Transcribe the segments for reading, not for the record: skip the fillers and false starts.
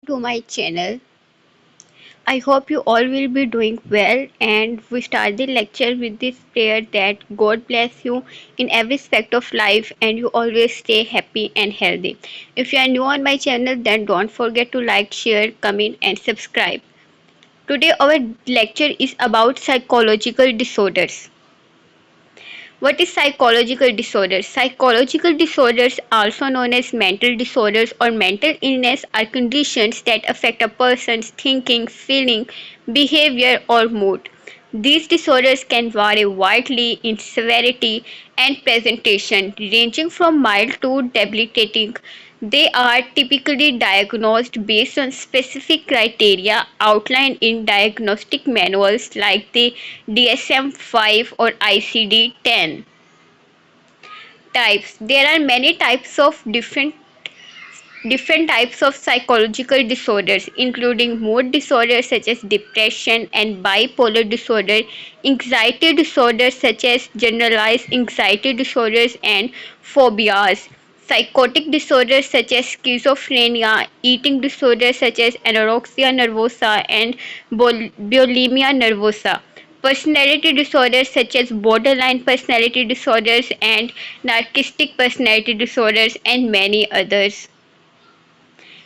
to my channel. I hope you all will be doing well, and we start the lecture with this prayer that God bless you in every aspect of life and you always stay happy and healthy. If you are new on my channel, then don't forget to like, share, comment and subscribe. Today our lecture is about psychological disorders. What is psychological disorders? Psychological disorders, also known as mental disorders or mental illness, are conditions that affect a person's thinking, feeling, behavior, or mood. These disorders can vary widely in severity and presentation, ranging from mild to debilitating. They are typically diagnosed based on specific criteria outlined in diagnostic manuals like the DSM 5 or ICD 10. Types. There are many types of different types of psychological disorders, including mood disorders such as depression and bipolar disorder, anxiety disorders such as generalized anxiety disorders and phobias, psychotic disorders such as schizophrenia, eating disorders such as anorexia nervosa and bulimia nervosa, personality disorders such as borderline personality disorders and narcissistic personality disorders, and many others.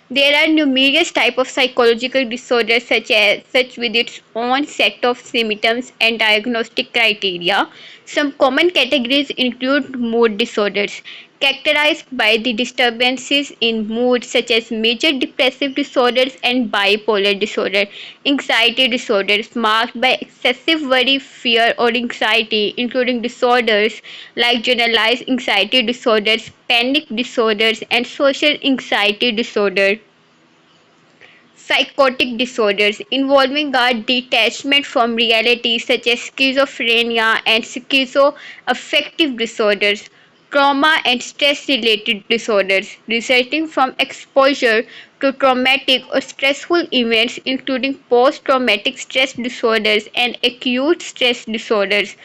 There are numerous types of psychological disorders such with its own set of symptoms and diagnostic criteria. Some common categories include mood disorders, characterized by the disturbances in mood such as major depressive disorders and bipolar disorder, anxiety disorders marked by excessive worry, fear or anxiety, including disorders like generalized anxiety disorders, panic disorders and social anxiety disorder. Psychotic disorders involving a detachment from reality such as schizophrenia and schizoaffective disorders, trauma and stress related disorders resulting from exposure to traumatic or stressful events, including post traumatic stress disorders and acute stress disorders,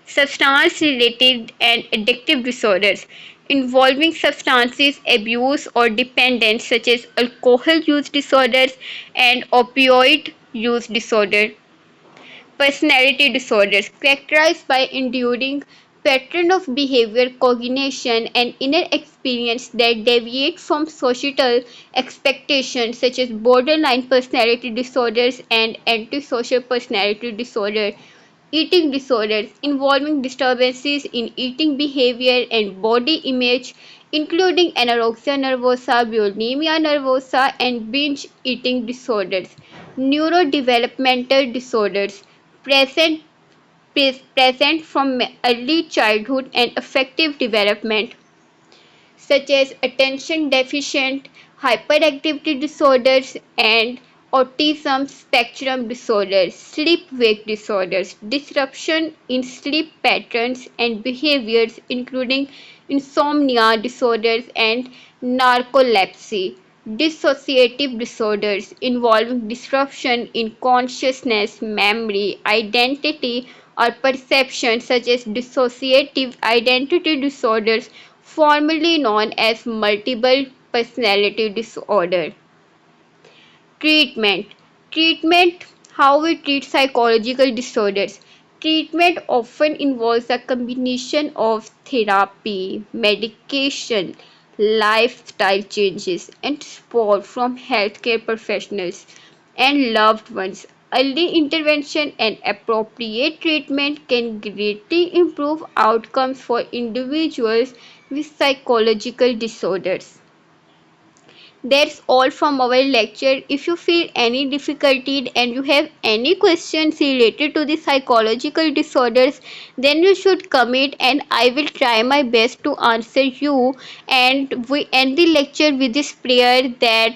substance related and addictive disorders involving substances abuse or dependence such as alcohol use disorders and opioid use disorder. Personality disorders characterized by enduring pattern of behavior cognition and inner experience that deviate from societal expectations such as borderline personality disorders and antisocial personality disorder. Eating disorders involving disturbances in eating behavior and body image, including anorexia nervosa, bulimia nervosa, and binge eating disorders. Neurodevelopmental disorders present present from early childhood and affective development such as attention deficit hyperactivity disorders and autism spectrum disorders, sleep wake disorders, disruption in sleep patterns and behaviors, including insomnia disorders and narcolepsy, dissociative disorders involving disruption in consciousness, memory, identity, or perception, such as dissociative identity disorders, formerly known as multiple personality disorder. Treatment. Treatment. How we treat psychological disorders. Treatment often involves a combination of therapy, medication, lifestyle changes, and support from healthcare professionals and loved ones. Early intervention and appropriate treatment can greatly improve outcomes for individuals with psychological disorders. That's all from our lecture. If you feel any difficulty and you have any questions related to the psychological disorders, then you should comment and I will try my best to answer you. And we end the lecture with this prayer that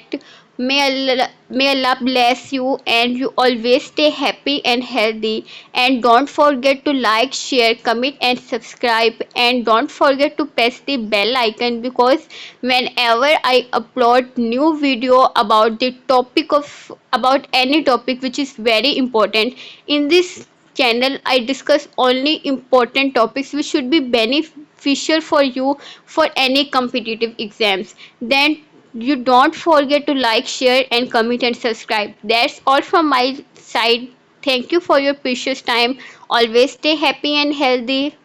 may Allah bless you and you always stay happy and healthy. And don't forget to like, share, comment, and subscribe. And don't forget to press the bell icon because whenever I upload new video about the topic of about any topic which is very important in this channel, I discuss only important topics which should be beneficial for you for any competitive exams. Then You don't forget to like, share, and comment and subscribe. That's all from my side. Thank you for your precious time. Always stay happy and healthy.